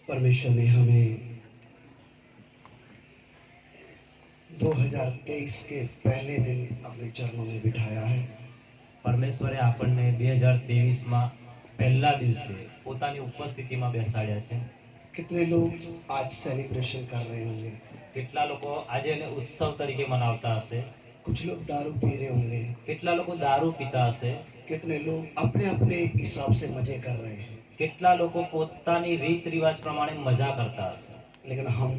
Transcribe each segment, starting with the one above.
परमेश्वर ने हमें 2023 के पहले दिन अपने चरणों में बिठाया है। પરમેશ્વરે આપણને 2023 માં પહેલા દિવસે પોતાની ઉપસ્થિતિમાં બેસાડ્યા છે। कितने लोग आज सेलिब्रेशन कर रहे होंगे? કેટલા લોકો આજે એને ઉત્સવ તરીકે મનાવતા હશે? कुछ लोग दारू पी रहे होंगे, કેટલા લોકો દારૂ પીતા હશે? कितने लोग अपने अपने हिसाब से मजे कर रहे हैं। કેટલા લોકો પોતાની રીત રિવાજ પ્રમાણે મજા કરતા હશે। लेकिन हम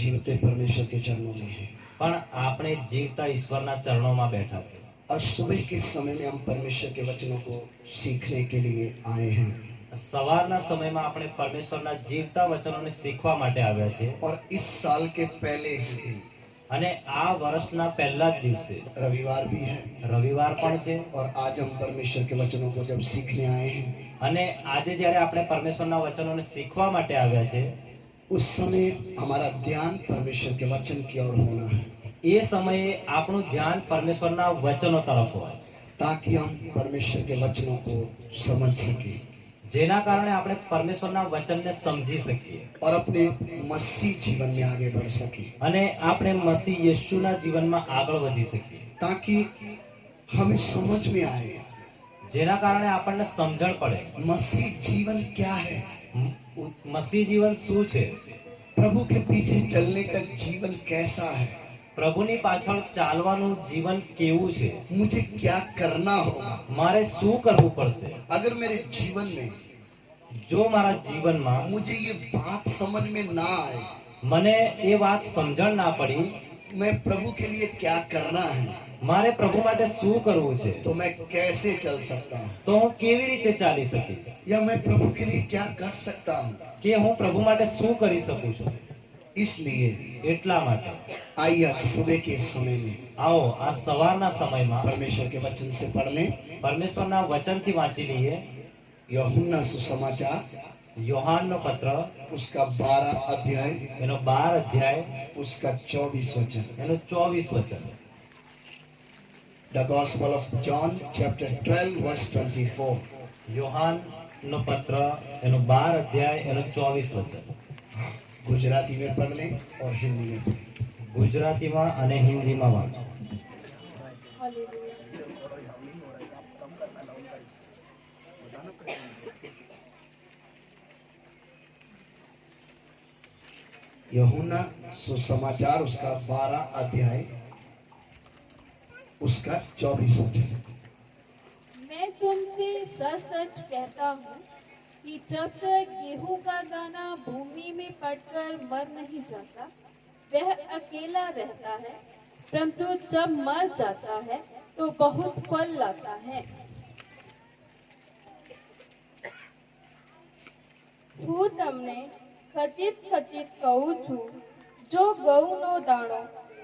जीवते परमेश्वर के चरणों में हैं પણ આપણે જીવતા ઈશ્વરના ચરણોમાં બેઠા છે। और सुबह के समय में हम परमेश्वर के वचनों को सीखने के लिए आए हैं। સવારના સમયમાં આપણે પરમેશ્વરના જીવતા વચનોને શીખવા માટે આવ્યા છીએ। और इस साल के पहले ही दिन અને આ વર્ષના પહેલા જ દિવસે रविवार भी है રવિવાર પણ છે। और आज हम परमेश्वर के वचनों को जब सीखने आए हैं, અને આજે જ્યારે આપણે પરમેશ્વરના વચનોને શીખવા માટે આવ્યા છે, उस समय हमारा ध्यान परमेश्वर के वचन की ओर होना है, એ સમયે આપણું ધ્યાન પરમેશ્વરના વચનો તરફ હોય, ताकि हम परमेश्वर के वचनों को समझ सकें જેના કારણે આપણે પરમેશ્વરના વચનને સમજી શકીએ और अपने मसीह जीवन में आगे बढ़ सकें, અને આપણે મસીહ યેશુના જીવનમાં આગળ વધી શકીએ, ताकि हमें समझ में आए જેના કારણે આપણને સમજણ પડે मसीह जीवन क्या है, મસીહ જીવન શું છે, प्रभु के पीछे चलने का जीवन कैसा है, પ્રભુની પાછળ ચાલવાનું જીવન કેવું છે, मुझे क्या करना होगा। મારે શું કરવું પડશે। अगर मेरे जीवन में જો મારા જીવનમાં मुझे ये बात समझ में ना आए, મને એ વાત સમજણ ના પડી, मैं प्रभु के लिए क्या करना है, મારે પ્રભુ માટે શું કરવું છે, तो मैं कैसे चल सकता हूँ, તો હું કેવી રીતે ચાલી શકીશ, या मैं प्रभु के लिए क्या कर सकता हूँ। કે હું પ્રભુ માટે શું કરી શકું છું। इसलिए એટલા માટે आइए आज सुबह के समय में આવો આ સવારના સમયમાં परमेश्वर के वचन से पढ़ लें। પરમેશ્વરના વચનથી વાંચી લઈએ। यूहन्ना सुसमाचार યોહાનનો પત્ર उसका 12 अध्याय એનો 12 અધ્યાય उसका 24 वचन। એનું 24 વચન। The Gospel of John chapter 12 verse 24। યોહાનનો પત્ર એનો 12 અધ્યાય એનું 24 વચન। गुजराती में पढ़ लें और हिंदी में पढ़ लें। ગુજરાતીમાં અને હિન્દીમાં વાંચો। यूहन्ना सुसमाचार उसका 12 अध्याय उसका 24 वचन। मैं तुमसे सच सच कहता हूँ कि जब तक गेहूं का दाना भूमि में पड़कर मर नहीं जाता वह अकेला रहता है, परंतु जब मर जाता है तो बहुत फल लाता है। હું તમને ખચિત ખચિત કહું છું, જો ઘઉંનો દાણો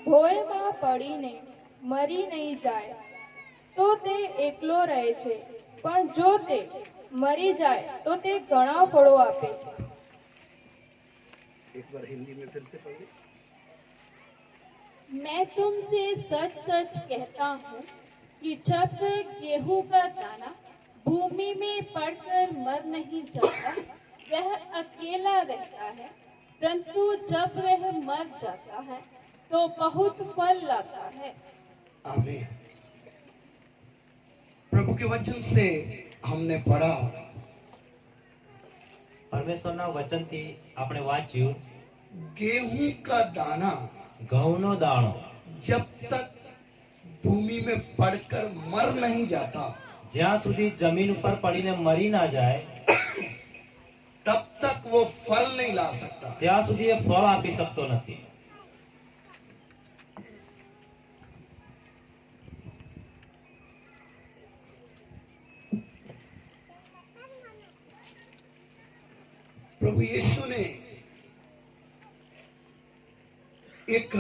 ભોયમાં પડીને મરી નહીં જાય તો તે એકલો રહે છે, પણ જો તે મરી જાય તો તે ઘણા ફળો આપે છે। एक बार हिंदी में फिर से पढ़ लें। मैं तुमसे सच सच कहता हूँ कि जब तक गेहूं का दाना भूमि में पड़कर मर नहीं जाता वह अकेला रहता है, परंतु जब वह मर जाता है तो बहुत फल लाता है। आमीन। प्रभु के वचन से हमने पढ़ा પરમેશ્વરના વચનથી આપણે વાંચ્યું, गेहूं का दाना ઘઉંનો દાણો जब तक भूमि में पड़कर मर नहीं जाता જ્યાં સુધી જમીન ઉપર પડીને મરી ના જાય तब तक वो फल नहीं ला सकता। ત્યાં સુધી એ ફળ આપી શકતો નથી। प्रभु यीशु ने एक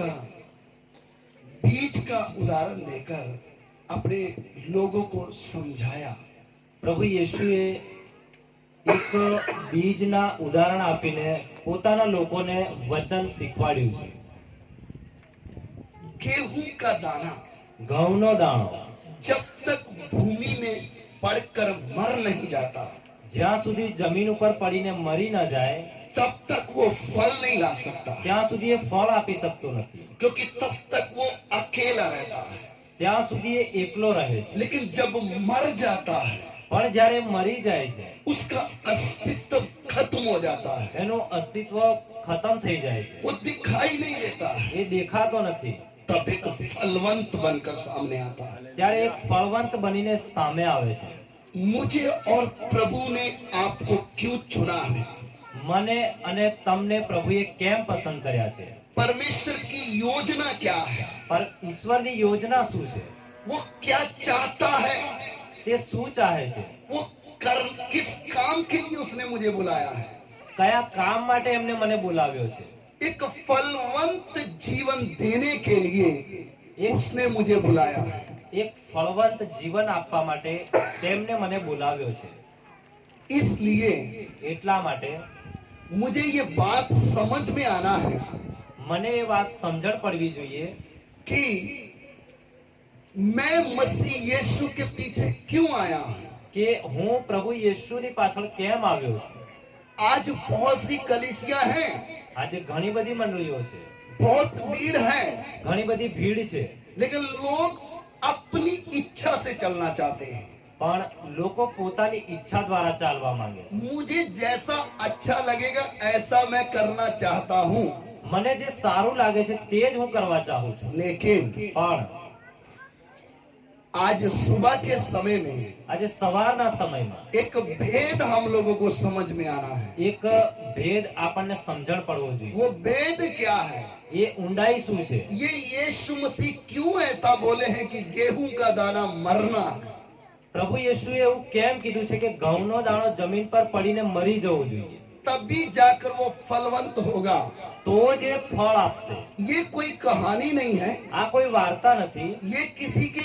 बीज का उदाहरण देकर अपने लोगों को समझाया। પ્રભુ યેશુએ એક બીજના ઉદાહરણ આપીને પોતાના લોકોને વચન શીખવાડ્યું છે। गेहूं का दाना ઘઉંનો દાણો जब तक भूमि में पड़कर मर नहीं जाता જ્યાં સુધી જમીન ઉપર પડીને મરી ના જાય तब तक वो फल नहीं ला सकता, ત્યાં સુધી એ ફળ આપી શકતો નથી, क्योंकि तब तक वो अकेला रहता है। ત્યાં સુધી એ એકલો રહે છે। लेकिन जब मर जाता है, પણ જ્યારે મરી જાય છે, उसका अस्तित्व खत्म हो जाता है, એનું અસ્તિત્વ ખતમ થઈ જાય છે, वो दिखाई नहीं देता है, એ દેખાતો નથી। तब एक फलवंत बनकर सामने आता है। ત્યારે એક ફળવંત બનીને સામે આવે છે। मुझे और प्रभु ने आपको क्यों चुना है? મને અને તમને પ્રભુએ કેમ પસંદ કર્યા છે? परमेश्वर की योजना क्या है? પર ઈશ્વરની યોજના શું છે? वो क्या चाहता है? તે શું ચાહે છે? वो किस काम के लिए उसने मुझे बुलाया है? કયા કામ માટે એમને મને બોલાવ્યો છે? एक फलवंत जीवन देने के लिए उसने मुझे बुलाया है। એક ફળવંત જીવન આપવા માટે તેમને મને બોલાવ્યો છે। इसलिए એટલા માટે मुझे ये बात समझ में आना है મને એ વાત સમજણ પડવી જોઈએ कि मैं मसीह यीशु के पीछे क्यों आया हूं। કે હું પ્રભુ યેશુની પાછળ કેમ આવ્યો છું। आज बहुत सी कलीसिया हैं, આજે ઘણી બધી મંડળીઓ છે, बहुत भीड़ है, ઘણી बधी भीड़ છે, लेकिन लोग अपनी इच्छा से चलना चाहते हैं। પણ લોકો પોતાની ઈચ્છા દ્વારા ચાલવા માંગે છે। मुझे जैसा अच्छा लगेगा ऐसा मैं करना चाहता हूँ, મને જે સારું લાગે છે તે જ હું કરવા ચાહું છું। लेकिन પણ आज सुबह के समय में આજે સવારના સમયમાં एक भेद हम लोगों को समझ में आना है। એક ભેદ આપણને સમજણ પડવો જોઈએ। वो भेद क्या है? એ ઊંડાઈ શું છે? ये यीशु मसीह क्यों ऐसा बोले हैं कि गेहूं का दाना मरना? પ્રભુ યેશુએ એવું કેમ કીધું છે કે ઘઉંનો દાણો જમીન પર પડીને મરી જવો જોઈએ, तभी जाकर वो फलवंत होगा। તો જ એ ફળ આપશે। ये कोई कहानी नहीं है, આ કોઈ વાર્તા નથી, ये किसी के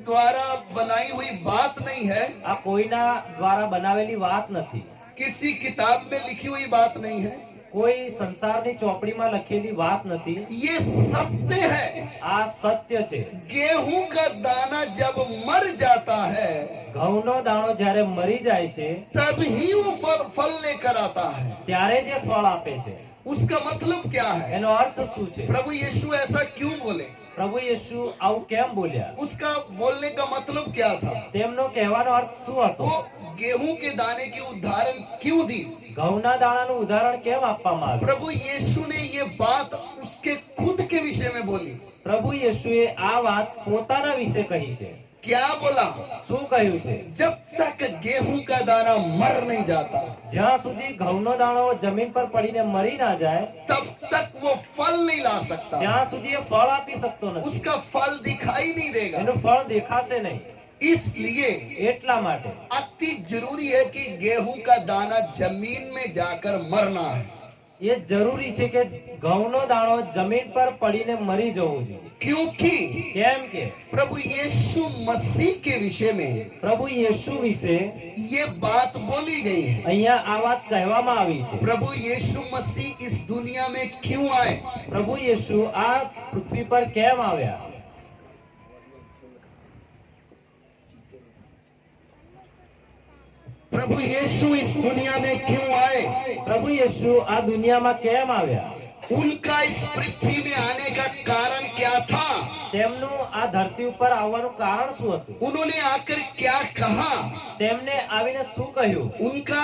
द्वारा बनाई हुई बात नहीं है, આ કોઈના દ્વારા બનાવેલી વાત નથી, किसी किताब में लिखी हुई बात नहीं है, કોઈ સંસારની ચોપડીમાં લખેલી વાત નથી। ये सत्य है। આ સત્ય છે। गेहूं का दाना जब मर जाता है ઘઉંનો દાણો જ્યારે મરી જાય છે तब ही वो फल लेकर आता है। ત્યારે જ એ ફળ આપે છે। उसका मतलब क्या है? એનો અર્થ શું છે? प्रभु यीशु ऐसा क्यों बोले? પ્રભુ યેશુ આવું કેમ બોલ્યા? उसका बोलने का मतलब क्या था? તેમનો કહેવાનો અર્થ શું હતો? वो गेहूं के दाने की उदाहरण क्यों दी? ઘઉંના દાણાનું ઉદાહરણ કેમ આપવામાં આવ્યું? प्रभु यीशु ने ये बात उसके खुद के विषय में बोली। પ્રભુ યેશુએ આ વાત પોતાના વિશે કહી છે। क्या बोला? શું કહ્યું છે? जब तक गेहूं का दाना मर नहीं जाता, જ્યાં સુધી ઘઉંનો દાણો જમીન પર પડીને મરી ના જાય तब तक वो फल नहीं ला सकता। ત્યાં સુધી એ ફળ આપી શકતો નથી। उसका फल दिखाई नहीं देगा। એનું ફળ દેખાશે નહીં। इसलिए એટલા માટે अति जरूरी है कि गेहूं का दाना जमीन में जाकर मरना है। એ જરૂરી છે કે ઘઉંનો દાણો જમીન પર પડીને મરી જવો જોઈએ। क्योंकि કેમ કે प्रभु यीशु मसीह के विषय में પ્રભુ યેશુ વિશે ये बात बोली गई है। અહીંયા આ વાત કહેવામાં આવી છે। प्रभु यीशु मसीह इस दुनिया में क्यों आए? પ્રભુ યેશુ આ પૃથ્વી પર કેમ આવ્યા? प्रभु यीशु इस दुनिया में क्यों आए? પ્રભુ યેશુ આ દુનિયામાં કેમ આવ્યા? उनका इस पृथ्वी में आने का कारण क्या था? તેમનું આ ધરતી ઉપર આવવાનું કારણ શું હતું? उन्होंने आकर क्या कहा? તેમને આવીને શું કહ્યું? उनका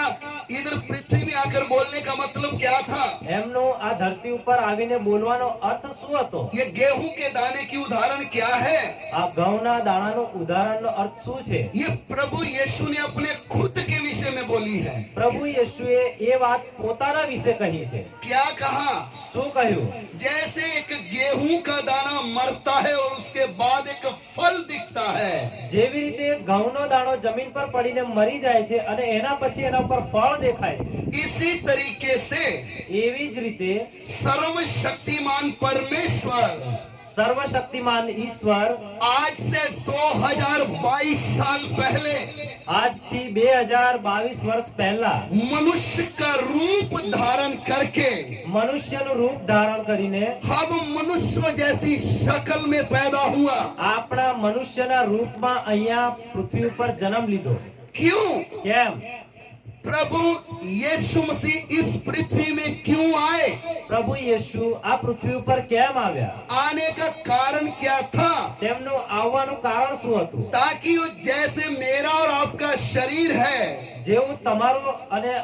इधर पृथ्वी में आकर बोलने का मतलब क्या था? એમનું આ ધરતી ઉપર આવીને બોલવાનો અર્થ શું હતો? ये गेहूं के दाने की उदाहरण क्या है? આ ઘઉંના દાણાનું ઉદાહરણનો અર્થ શું છે? ये प्रभु यीशु ने अपने खुद के विषय में बोली है। પ્રભુ યેશુએ એ વાત પોતાના વિશે કહી છે। क्या कहा? શું કહ્યું? जैसे एक गेहूं का दाना मरता है और उसके बाद एक फल दिखता है, જેવી રીતે ઘઉંનો દાણો જમીન પર પડીને મરી જાય છે અને એના પછી એના ઉપર ફળ દેખાય છે, इसी तरीके से એવી જ રીતે सर्वशक्तिमान परमेश्वर સર્વશક્તિમાન ઈશ્વર आज से 2022 साल पहले આજથી 2022 વર્ષ પહેલા मनुष्य का रूप धारण करके મનુષ્યનું રૂપ ધારણ કરીને हम मनुष्य जैसी शक्ल में पैदा हुआ। આપણા મનુષ્યના રૂપમાં અહીંયા પૃથ્વી ઉપર જન્મ લીધો। क्यों? કેમ? प्रभु यीशु मसीह इस पृथ्वी में क्यों आए, પ્રભુ યેશુ આ પૃથ્વી ઉપર કેમ આવ્યા, आने का कारण क्या था, તેમનું આવવાનું કારણ શું હતું? ताकि वो जैसे मेरा और आपका शरीर है, જેવું તમારું અને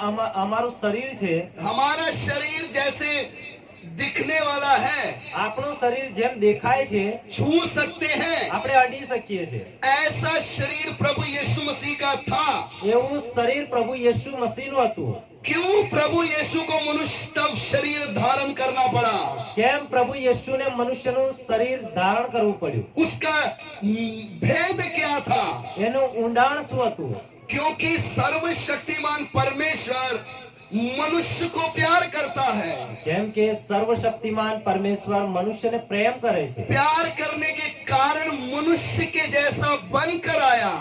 અમારું શરીર છે, हमारा शरीर जैसे दिखने वाला है, આપણું શરીર જેમ દેખાય છે, छू सकते हैं, આપણે અડી શકીએ છીએ, ऐसा शरीर प्रभु यीशु मसीह का था। એવું શરીર પ્રભુ યેશુ મસીહનું હતું। क्यों प्रभु यीशु को मनुष्य तब शरीर धारण करना पड़ा, કેમ પ્રભુ યેશુને મનુષ્યનું શરીર ધારણ કરવું પડ્યું? उसका भेद क्या था? એનું ઊંડાણ શું હતું? क्योंकि सर्वशक्तिमान परमेश्वर मनुष्य को प्यार करता है, કેમ કે સર્વશક્તિમાન પરમેશ્વર મનુષ્યને પ્રેમ કરે છે। प्यार करने के कारण मनुष्य के जैसा बनकर आया।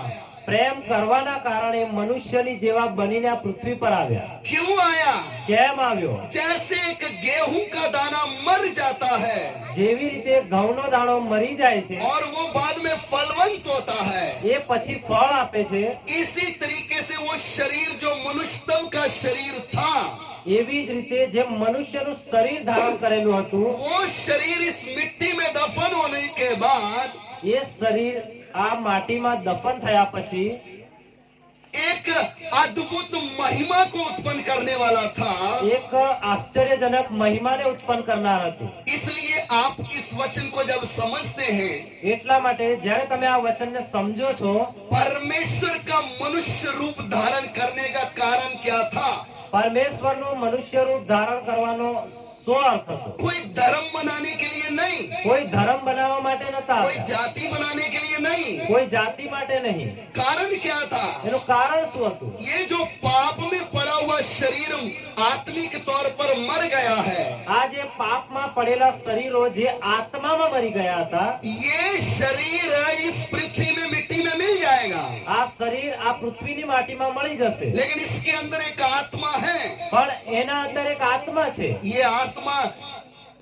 પ્રેમ કરવાના કારણે મનુષ્યની જેવા બનીને આ પૃથ્વી પર આવ્યા। क्यों आया? કેમ આવ્યો? जैसे एक गेहूं का दाना मर जाता है જેવી રીતે ઘઉંનો દાણો મરી જાય છે और वो बाद में फलवंत होता है, એ પછી ફળ આપે છે, इसी तरीके से वो शरीर जो मनुष्य का शरीर था, એવી જ રીતે જે મનુષ્યનું શરીર ધારણ કરેલું હતું, वो शरीर इस मिट्टी में दफन होने के बाद એ શરીર આ માટીમાં દફન થયા પછી एक अद्भुत महिमा को उत्पन्न करने वाला था। એક આશ્ચર્યજનક મહિમાને ઉત્પન્ન કરનાર હતું। इसलिए आप इस वचन को जब समझते हैं, એટલા માટે જ્યારે તમે આ વચનને સમજો છો, परमेश्वर का मनुष्य रूप धारण करने का कारण क्या था? પરમેશ્વરનું મનુષ્ય રૂપ ધારણ કરવાનો શું અર્થ હતો? कोई धर्म बनाने के लिए नहीं, કોઈ ધર્મ બનાવવા માટે નતા कोई આવ્યા, जाति बनाने के लिए नहीं। કોઈ જાતિ માટે નહીં। कारण क्या था? એનું કારણ શું હતું? ये जो पाप में पड़ा हुआ शरीर आत्मिक तौर पर मर गया है, આ જે પાપમાં પડેલા શરીરો જે આત્મામાં મરી ગયા હતા, ये शरीर इस पृथ्वी में मिट्टी में मिल जाएगा, આ શરીર આ પૃથ્વીની માટીમાં મળી જશે, लेकिन इसके अंदर एक आत्मा है। પણ એના અંદર એક આત્મા છે। ये आत्मा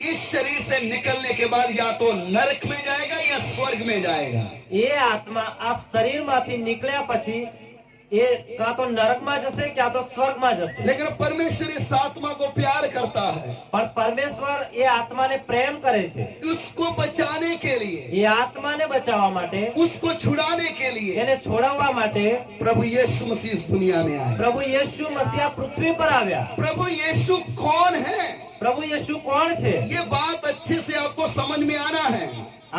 इस शरीर से निकलने के बाद या तो नरक में जाएगा या स्वर्ग में जाएगा। એ આત્મા આ શરીરમાંથી નિકળ્યા પછી એ કાં તો નરકમાં જશે ક્યાં તો સ્વર્ગમાં જશે। लेकिन परमेश्वर इस आत्मा को प्यार करता है, પણ પરમેશ્વર એ આત્માને પ્રેમ કરે છે। उसको बचाने के लिए, એ આત્માને બચાવવા માટે, उसको छुड़ाने के लिए એને છોડાવવા માટે प्रभु यीशु मसीह इस दुनिया में आए। પ્રભુ યેશુ મસીહ આ પૃથ્વી પર આવ્યા। प्रभु यीशु कौन है? પ્રભુ યેશુ કોણ છે? ये बात अच्छे से आपको समझ में आना है।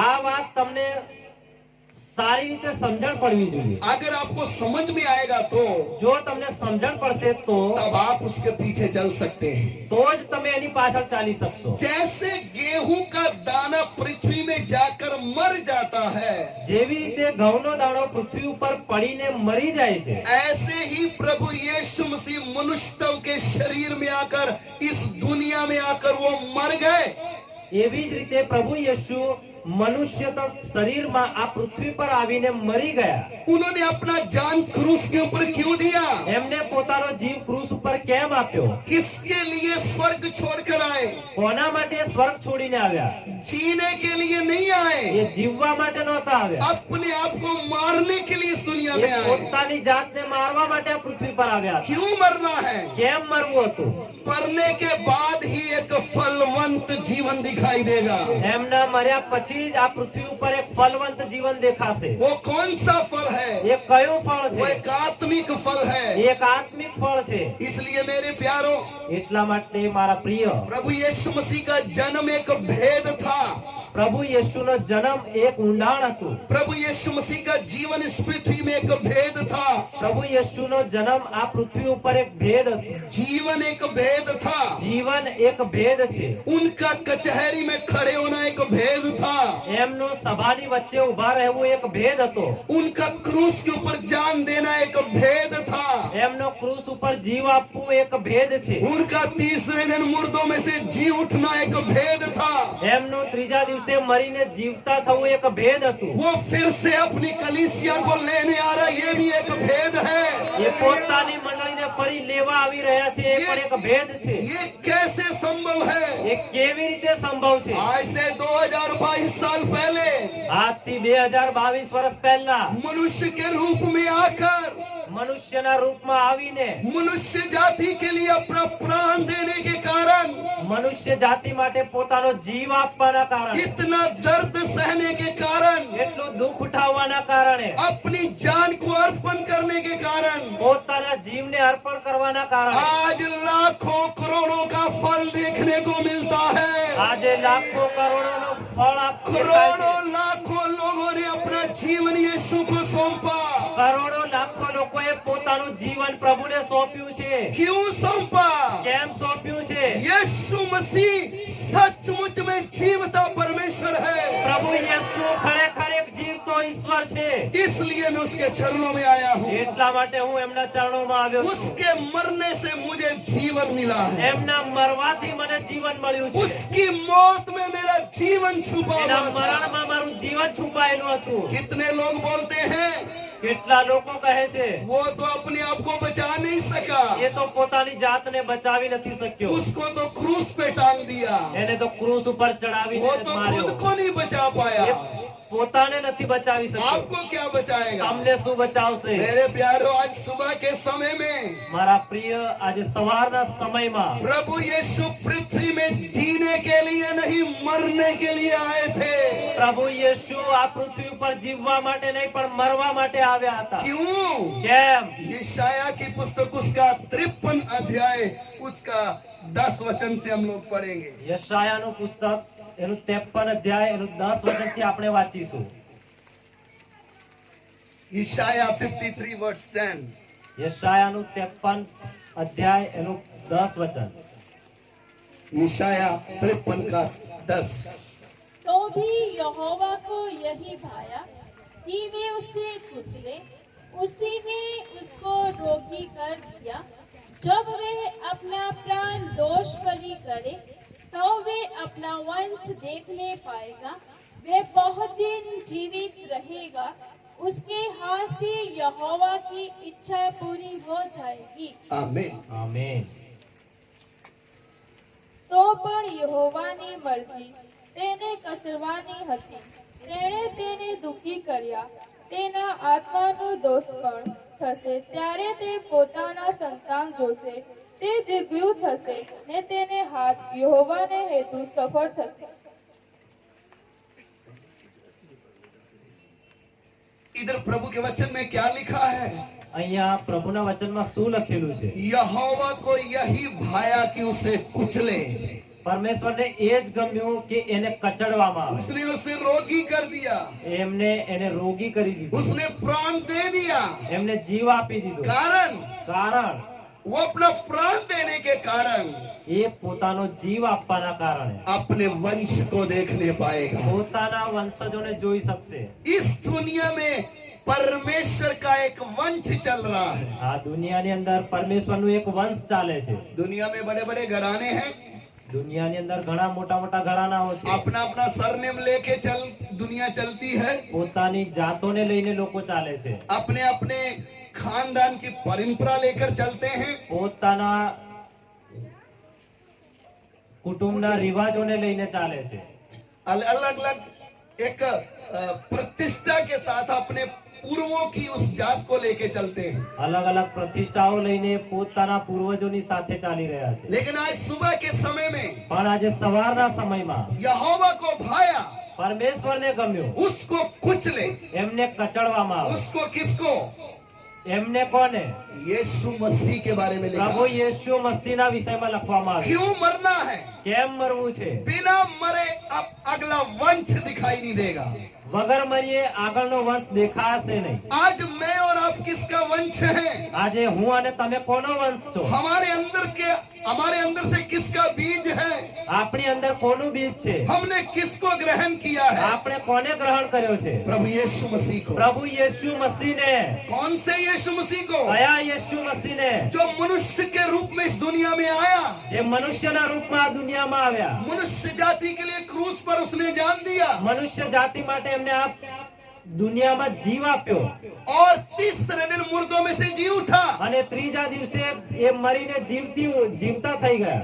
આ વાત તમને સારી રીતે સમજણ પડવી જોઈએ। अगर आपको समझ में आएगा तो જો તમને સમજણ પડશે તો तब आप उसके पीछे चल सकते हैं। તો જ તમે એની પાછળ ચાલી શકશો। जैसे गेहूं का दाना पृथ्वी में जाकर मर जाता है, જેવી રીતે ઘઉંનો દાણો પૃથ્વી ઉપર પડીને મરી જાય છે, ऐसे ही प्रभु यीशु मसीह मनुष्य के शरीर में आकर इस दुनिया में आकर वो मर गए। એવી જ રીતે પ્રભુ યેશુ મનુષ્ય તો શરીરમાં આ પૃથ્વી પર આવીને મરી ગયા। उन्होंने अपना जान क्रूस के ऊपर क्यों दिया? એમને પોતાનો જીવ ક્રૂસ ઉપર કેમ આપ્યો? किसके लिए स्वर्ग छोड़कर आए? કોના માટે સ્વર્ગ છોડીને આવ્યા? जीने के लिए नहीं आए, એ જીવવા માટે નહોતા આવ્યા, अपने आप को मारने के लिए इस दुनिया એ में आए। પોતાની જાતને મારવા માટે આ પૃથ્વી પર આવ્યા હતા। क्यों मरना है? કેમ મરવું હતું? मरने के बाद ही एक फलवंत जीवन दिखाई देगा। એમના મર્યા પછી જ આ પૃથ્વી ઉપર એક ફલવંત જીવન દેખાશે। वो कौन सा फल है? એ કયું ફળ वो છે? एक आत्मिक फल है। એક આત્મિક ફળ છે। इसलिए मेरे प्यारों, એટલા માટે મારા પ્રિય, प्रभु यीशु मसीह का जन्म एक भेद था। પ્રભુ યેશુનો જન્મ એક ઊંડાણ હતું। प्रभु यीशु मसीह का जीवन इस पृथ्वी में एक भेद था। પ્રભુ યેશુનો જન્મ આ પૃથ્વી ઉપર એક ભેદ હતો। जीवन एक भेद था। જીવન એક ભેદ છે। उनका कचहरी में खड़े होना एक भेद था। એમનું સભાની વચ્ચે ઊભા રહેવું એક ભેદ હતો। उनका क्रूस के ऊपर जान देना एक भेद था। એમનો ક્રૂસ ઉપર જીવ આપવું એક ભેદ છે। उनका तीसरे दिन मुर्दों में से जी उठना एक भेद था। એમનું ત્રીજા દિવસે મરીને જીવતા થવું એક ભેદ હતું। वो फिर से अपनी कलीसिया को लेने आ रहा, ये भी एक भेद है। એ પોતાની મંડળીને ફરી લેવા આવી રહ્યા છે, એ પણ એક ભેદ છે। ये कैसे संभव है? એ કેવી રીતે સંભવ છે? आज से 2022 साल पहले આજથી 2022 વર્ષ પહેલા मनुष्य के रूप में आकर મનુષ્યના રૂપમાં આવીને मनुष्य जाति के लिए अपना प्राण देने के कारण, મનુષ્ય જાતિ માટે પોતાનો જીવ આપવાના કારણે, इतना दर्द सहने के कारण, એટલું દુઃખ ઉઠાવવાના કારણે, अपनी जान को अर्पण करने के कारण પોતાના જીવને અર્પણ કરવાના કારણે आज लाखों करोड़ों का फल देखने को मिलता है। આજે લાખો કરોડોનો ફળ દેખાય છે। करोड़ों लाखों लोगों ने अपना जीवन यीशु को सौंपा। કરોડો લાખો લોકોએ પોતાનું જીવન પ્રભુને સોંપ્યું છે। क्यों सौंपा? કેમ સોંપ્યું છે? यीशु मसीह सचमुच में जीवता परमेश्वर है, પ્રભુ યેસુ ખરેખર એક જીવતો ઈશ્વર છે। इसलिए मैं उसके चरणों में आया हूँ। એટલા માટે હું એમના ચરણોમાં આવ્યો છું। उसके मरने से मुझे जीवन मिला है, એમના મરવાથી મને જીવન મળ્યું છે। उसकी मौत में मेरा जीवन छुपा એના हुआ था। મરણમાં મારું જીવન છુપાયેલું હતું। कितने लोग बोलते हैं કેટલા લોકો કહે છે वो तो अपने आप को बचा नहीं सका, એ તો પોતાની જાતને બચાવી નથી શક્યો, उसको तो क्रूस पे टांग दिया, એને તો ક્રૂસ ઉપર ચડાવીને वो तो खुद માર્યો। को नहीं बचा पाया। એ પોતાને નથી બચાવી શક્યો। आपको क्या बचाएगा? તમને શું બચાવશે? मेरे प्यारो, आज सुबह के समय में મારા પ્રિય, આજે સવારના સમયમાં प्रभु यीशु पृथ्वी में जीने के लिए नहीं, मरने के लिए आए थे। પ્રભુ યેસુ આ પૃથ્વી ઉપર જીવવા માટે નહીં પણ મરવા માટે આવ્યા હતા। क्यों? કેમ? यशाया की पुस्तक उसका 53 अध्याय उसका 10 वचन से हम लोग पढ़ेंगे। યશાયાનું પુસ્તક એનું 53 અધ્યાય એનું 10 વચનથી આપણે વાંચીશું। यशाया 53 वर्स 10। યશાયાનું 53 અધ્યાય એનું 10 વચન। यशाया 53 का 10। तो भी यहोवा को यही भाया कि वे उसे कुचले, उसी ने उसको रोगी कर दिया। जब वे अपना प्राण दोष बलि करे तो वे अपना वंश देखने पाएगा, वे बहुत दिन जीवित रहेगा, उसके हाथ से यहोवा की इच्छा पूरी हो जाएगी। आमीन। આમેન। તો પણ યહોવાની મરજી તેને કચરવાની હતી, તેણે તેને દુઃખી કર્યા, તેના આત્માનો દોષ પણ થશે, ત્યારે તે પોતાના સંતાન જોશે, તે દીર્ઘયુ થશે ને તેને હાથ યહોવાને હેતુ સફળ થશે। इधर प्रभु के वचन में क्या लिखा है? અહીંયા પ્રભુના વચનમાં શું લખેલું છે? यहोवा को यही भाया कि उसे कुचले, પરમેશ્વરને એ જ ગમ્યું કે એને કચડવામાં આવે। उसने उसे रोगी कर दिया, એમને એને રોગી કરી દીધો, उसने प्राण दे दिया। એમને જીવ આપી દીધો। કારણ वो अपना प्राण देने के कारण એ પોતાનો જીવ આપવાના કારણે अपने वंश को देखने पाएगा। પોતાના વંશજોને જોઈ શકશે। इस दुनिया में परमेश्वर का एक वंश चल रहा है। આ દુનિયાની અંદર પરમેશ્વરનું એક વંશ ચાલે છે। दुनिया में बड़े बड़े घराने हैं, દુનિયાની અંદર ઘણા મોટા મોટા ઘરાનાઓ છે। अपना अपना सरनेम लेके दुनिया चलती है, પોતાની જાતોને લઈને લોકો ચાલે છે। अपने अपने खानदान की परंपरा लेकर चलते हैं, પોતાના કુટુંબના રિવાજોને લઈને ચાલે છે। अलग अलग एक प्रतिष्ठा के साथ अपने पूर्वों की उस जात को लेके चलते हैं। અલગ અલગ પ્રતિષ્ઠાઓ લઈને પોતાના પૂર્વજોની સાથે ચાલી રહ્યા છે। लेकिन आज सुबह के समय में પણ આજે સવારના સમયમાં यहोवा को भाया, પરમેશ્વરને ગમ્યું, उसको कुचले। એમને कचड़વામાં આવે। उसको किसको? એમને કોને? यीशु मसीह के बारे में लिखा પ્રભુ है। યેસુ મસીહના વિષયમાં લખવામાં આવ્યું। क्यों मरना है? કેમ મરવું છે? बिना मरे अब अगला वंश दिखाई नहीं देगा। વગર મરીએ આગળનો વંશ દેખાશે નહીં। आज मैं और आप किसका वंश है? આજે હું અને તમે કોનો વંશ છો? हमारे अंदर से किसका बीज है? આપણી અંદર કોનું બીજ છે? हमने किसको ग्रहण किया है? આપણે કોને ગ્રહણ કર્યો છે? प्रभु यीशु मसीह को। પ્રભુ યેસુ મસીહને। कौन से यीशु मसीह को? કયા યેસુ મસીહને? जो मनुष्य के रूप में इस दुनिया में आया, જે મનુષ્યના રૂપમાં આ દુનિયામાં આવ્યા, मनुष्य जाति के लिए क्रूस पर उसने जान दिया, મનુષ્ય જાતિ માટે એમને આ દુનિયામાં જીવ આપ્યો और तीसरे दिन मुर्दों में से जी उठा। અને ત્રીજા દિવસે એ મરીને જીવતા થઈ ગયા।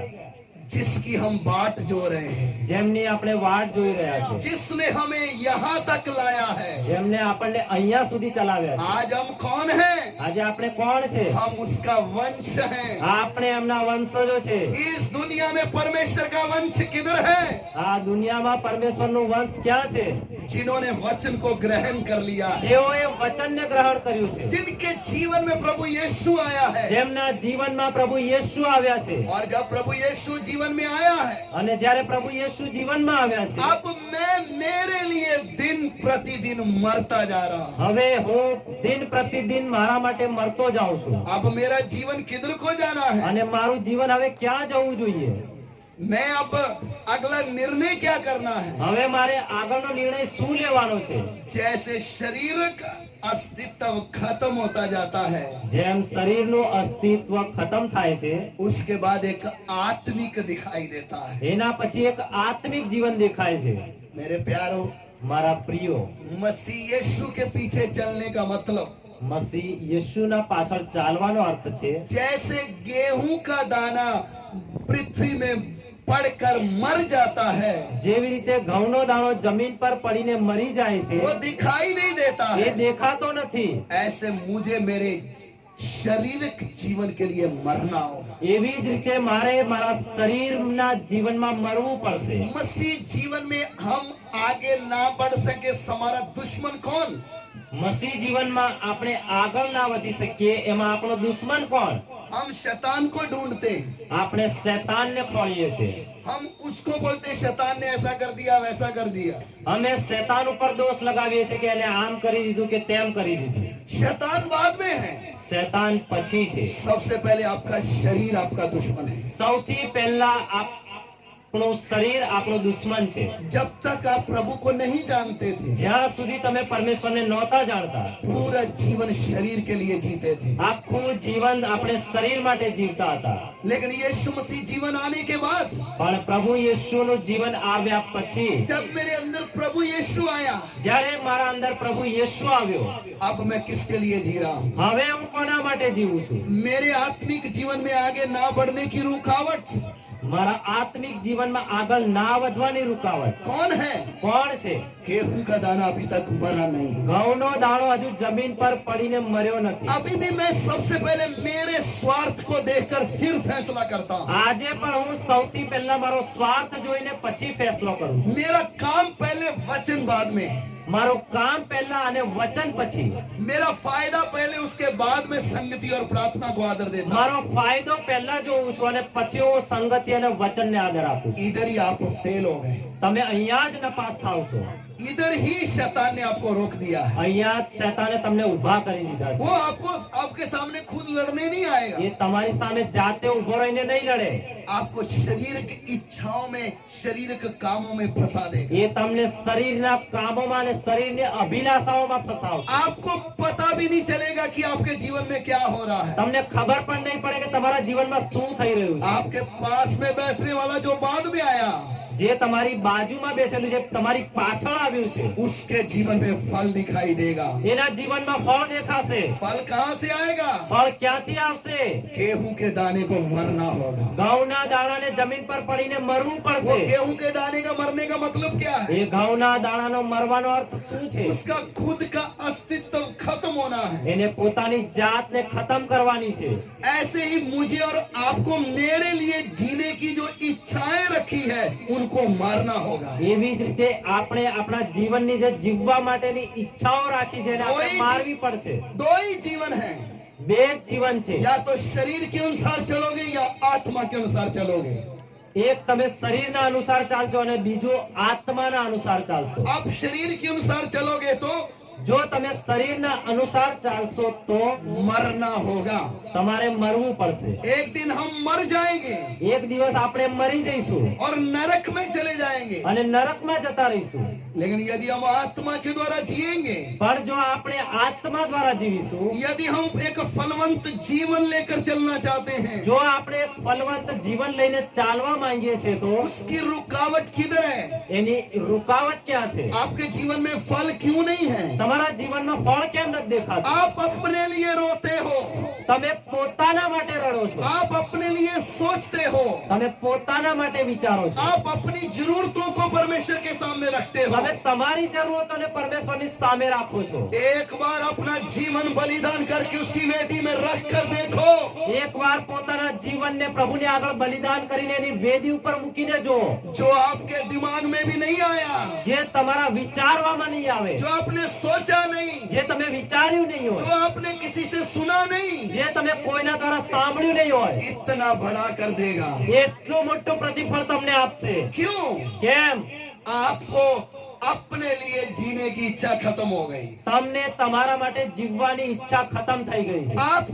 जिसकी हम बाट जो रहे हैं, જેમની આપણે વાટ જોઈ રહ્યા છે, जिसने हमें यहाँ तक लाया है। જેમને આપણને અહીંયા સુધી ચલાવ્યા છે। आज हम कौन हैं? આજે આપણે કોણ છે? हम उसका वंश हैं। આપણે એમના વંશજો છે। इस दुनिया में परमेश्वर का वंश किधर है? આ દુનિયામાં પરમેશ્વરનું વંશ ક્યાં છે? जिन्होंने वचन को ग्रहण कर लिया है, જેઓએ વચનને ગ્રહણ કર્યું છે, जिनके जीवन में प्रभु यीशु आया है। જેમના જીવનમાં પ્રભુ યેશુ આવ્યા છે। और जब प्रभु यीशु जीवन में आया है, અને જ્યારે પ્રભુ યેશુ જીવનમાં આવ્યા છે, अब मैं मेरे लिए दिन प्रतिदिन मरता जा रहा हूं। હવે હું દિન પ્રતિદિન મારા માટે મરતો જાઉં છું। अब मेरा जीवन किधर को जाना है? અને મારું જીવન હવે ક્યાં જવું જોઈએ? मैं अब अगला निर्णय क्या करना है? હવે મારે આગળનો નિર્ણય શું લેવાનો છે? जैसे शरीर का अस्तित्व खत्म होता जाता है, જેમ શરીરનું અસ્તિત્વ ખતમ થાય છે, उसके बाद एक आत्मिक दिखाई देता है। એના પછી એક આત્મિક જીવન દેખાય છે। मेरे प्यारों, મારા પ્રિયો, मसीह यीशु के पीछे चलने का मतलब મસીહ યેશુના પાછળ ચાલવાનો અર્થ છે जैसे गेहूं का दाना पृथ्वी में पड़कर मर जाता है, જેવી રીતે ઘઉંનો દાણો જમીન પર પડીને મરી જાય છે, वो दिखाई नहीं देता એ है। દેખાતો નથી। ऐसे मुझे मेरे शारीरिक जीवन के लिए मरना होगा। એવી જ રીતે મારે મારા શરીરના જીવનમાં મરવું પડશે। मसीह जीवन में हम आगे ना बढ़ सके, हमारा दुश्मन कौन? મસીહ જીવનમાં આપણે આગળ ના વધી શકીએ એમાં આપણો દુશ્મન કોણ? हम शैतान को ढूंढते हैं, આપણે શૈતાનને ખોળીએ છીએ। हम उसको बोलते हैं शैतान ने ऐसा कर दिया, वैसा कर दिया। અમે શૈતાન ઉપર દોષ લગાવીએ છીએ કે એને આમ કરી દીધું કે તેમ કરી દીધું। शैतान बाद में है, શૈતાન પછી છે। सबसे पहले आपका शरीर आपका दुश्मन है। સૌથી પહેલા આપણું શરીર આપણો દુશ્મન છે। जब तक आप प्रभु को नहीं जानते थे, જ્યાં સુધી તમે પરમેશ્વરને નહોતા જાણતા, पूरा जीवन शरीर के लिए जीते थे। આખું જીવન આપણે શરીર માટે જીવતા હતા। लेकिन यीशु मसीह जीवन आने के बाद, પણ પ્રભુ યેશુનું જીવન આવ્યા પછી, जब मेरे अंदर प्रभु यीशु आया, જ્યારે મારા અંદર પ્રભુ યેશુ આવ્યો, अब मैं किसके लिए जी रहा हूँ? હવે હું કોના માટે જીવું છું? मेरे आत्मिक जीवन में आगे ना बढ़ने की रुकावट મારા આત્મિક જીવનમાં આગળ ના વધવાની રૂકાવટ कौन है? કોણ છે? गेहूं का दाना अभी तक मरा नहीं। ઘઉંનો દાણો હજુ જમીન પર પડીને મર્યો નથી। अभी भी मैं सबसे पहले मेरे स्वार्थ को देखकर फिर फैसला करता हूँ। આજે પણ હું સૌથી પહેલા મારો સ્વાર્થ જોઈને પછી ફેસલો કરું છું। मेरा काम पहले, वचन बाद में। મારું કામ પહેલા અને વચન પછી। मेरा फायदा पहले, उसके बाद में संगति और प्रार्थना को आदर देता हूँ। મારો ફાયદો પહેલા જોઉં છું અને પછી હું સંગતિ અને વચનને આદર આપું છું। इधर ही आप फेल हो गए, તમે અહીંયા જ નપાસ થાવ છો। इधर ही शैतान ने आपको रोक दिया है। અહીંયા જ શૈતાને તમને ઊભા કરી દીધા છે। वो आपको आपके सामने खुद लड़ने नहीं आएगा, એ તમારી સામે જાતે ઊભો રહીને નહીં લડે। आपको शरीर की इच्छाओं में, शरीर के कामों में फंसा देगा। એ તમને શરીરના કામોમાં અને શરીરની અભિલાષાઓમાં ફસાવશે। आपको पता भी नहीं चलेगा कि आपके जीवन में क्या हो रहा है। તમને ખબર પણ નહીં પડે કે તમારા જીવનમાં શું થઈ રહ્યું છે। आपके पास में बैठने वाला जो बाद में आया, જે તમારી બાજુમાં બેઠેલું જે તમારી પાછળ આવ્યું છે, उसके जीवन में फल दिखाई देगा। એના જીવનમાં ફળ દેખાશે। फल कहाँ से आएगा? ફળ ક્યાંથી આવશે? गेहूं के दाने को मरना होगा। ઘઉંના દાણાને જમીન પર પડીને મરવું वो પડશે। गेहूं के दाने का मरने का मतलब क्या है? એ ઘઉંના દાણાનો મરવાનો અર્થ શું છે? उसका खुद का अस्तित्व खत्म होना है। એને પોતાની જાતને ખતમ કરવાની છે। ऐसे ही मुझे और आपको मेरे लिए जीने की जो इच्छाएं रखी है, उनको मारना होगा। એવી જ રીતે આપણે આપણા જીવનની જે જીવવા માટેની ઈચ્છાઓ રાખી છે એને આપણે મારવી પડશે। दो ही जीवन है, બે જ જીવन છે। या तो शरीर के अनुसार चलोगे या आत्मा के अनुसार चलोगे। એક તમે શરીરના અનુસાર ચાલશો અને બીજું આત્માના અનુસાર ચાલશો। आप शरीर के अनुसार चलोगे तो જો તમે શરીરના અનુસાર ચાલશો તો मरना होगा। તમારે મરવું પડશે। एक दिन हम मर जाएंगे એક દિવસ આપણે મરી જઈશું और नरक में चले जाएंगे। અને નરકમાં જતા રહીશું। लेकिन यदि हम आत्मा के द्वारा जिएंगे, પણ જો આપણે આત્મા દ્વારા જીવીશું, यदि हम एक फलवंत जीवन लेकर चलना चाहते हैं, જો આપણે એક ફલવંત જીવન લઈને ચાલવા માંગીએ છીએ તો उसकी रुकावट किधर है? એની रुकावट ક્યાં છે? आपके जीवन में फल क्यों नहीं है? તમારા જીવનમાં ફળ કેમ નથી દેખાતું? आप अपने लिए रोते हो, તમે પોતાના માટે રડો છો, आप अपने लिए सोचते हो, તમે પોતાના માટે વિચારો છો, आप अपनी जरूरतों को परमेश्वर के सामने रखते हो। તમે તમારી જરૂરતોને પરમેશ્વરની સામે રાખો છો। एक बार अपना जीवन बलिदान करके उसकी वेदी में रख कर देखो, એકવાર પોતાના જીવનને પ્રભુને આગળ બલિદાન કરીને એની વેદી ઉપર મૂકીને જો, जो आपके दिमाग में भी नहीं आया, જે તમારા વિચારવામાં નહીં આવે, जो आपने सोचा नहीं, જે તમે વિચાર્યું નહીં जो હોય, आपने किसी से सुना नहीं, જે તમે કોઈના દ્વારા સાંભળ્યું નહીં હોય, इतना बड़ा कर देगा। એટલું મોટું પ્રતિફળ તમને આપશે। क्यों? કેમ? आपको अपने लिए जीने की इच्छा खत्म हो गई। તમને તમારા માટે જીવવાની ઈચ્છા ખતમ થઈ ગઈ છે। आप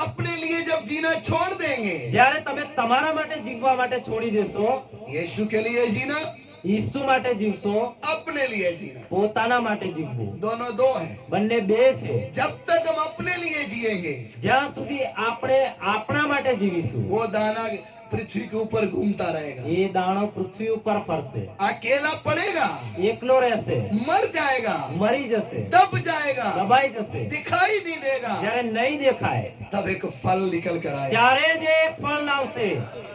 अपने लिए जब जीना छोड़ देंगे, જ્યારે તમે તમારા માટે જીવવા માટે છોડી દેશો, यीशु के लिए जीना, ઈસુ માટે જીવશો, अपने लिए जीना, પોતાના માટે જીવવું, दोनों दो है। બંને બે છે। जब तक हम अपने लिए जिएंगे, જ્યાં સુધી આપણે આપણા માટે જીવીશું, वो दाना पृथ्वी के ऊपर घूमता रहेगा, એ દાણો પૃથ્વી ઉપર ફરશે, अकेला पड़ेगा, એકલો રહેશે, मर जाएगा, મરી જશે, दब जाएगा, દબાઈ જશે। दिखाई नहीं देगा। જ્યારે નહીં દેખાય तब एक फल निकल कर आएगा। ત્યારે જ એક ફળ લાવશે।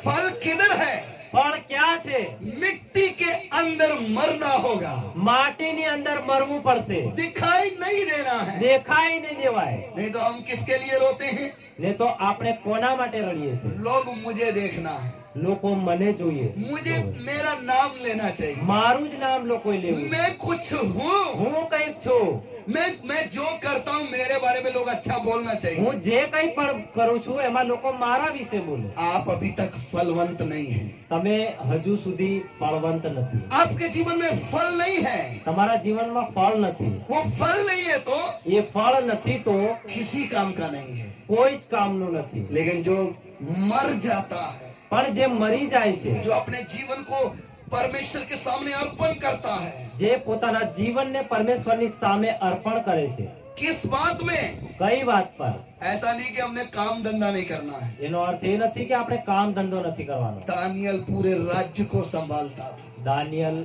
फल किधर है? ફળ ક્યાં છે? मिट्टी के अंदर मरना होगा, માટીની અંદર મરવું પડશે, दिखाई नहीं देना है। દેખાઈ નહીં દેવાય। नहीं तो हम किसके लिए रोते हैं? ને તો આપણે કોના માટે રડીએ છીએ? लोग मुझे देखना है, લોકો મને જોઈએ, मुझे मेरा नाम लेना चाहिए, મારું જ નામ લોકોએ લેવું। मैं कुछ हूँ, હું કંઈક છું, मैं जो करता हूँ मेरे बारे में लोग अच्छा बोलना चाहिए। હું જે કંઈ પણ કરું છું એમાં લોકો મારા વિશે બોલે। आप अभी तक फलवंत नहीं हैं, તમે હજુ સુધી ફળવંત નથી, आपके जीवन में फल नहीं है। તમારા જીવનમાં ફળ નથી। वो फल नहीं है तो એ ફળ નથી તો किसी काम का नहीं है। કોઈ જ કામનું નથી। लेकिन जो मर जाता है, પણ જે મરી જાય છે, जो अपने जीवन को परमेश्वर के सामने अर्पण करता है, જે પોતાના જીવનને પરમેશ્વરની સામે અર્પણ કરે છે, किस बात में? કઈ વાત પર? ऐसा नहीं कि हमने काम धंधा नहीं करना है। એનો અર્થ એ નથી કે આપણે કામ ધંધો નથી કરવાનો। दानियल पूरे राज्य को संभालता था, દાનિયેલ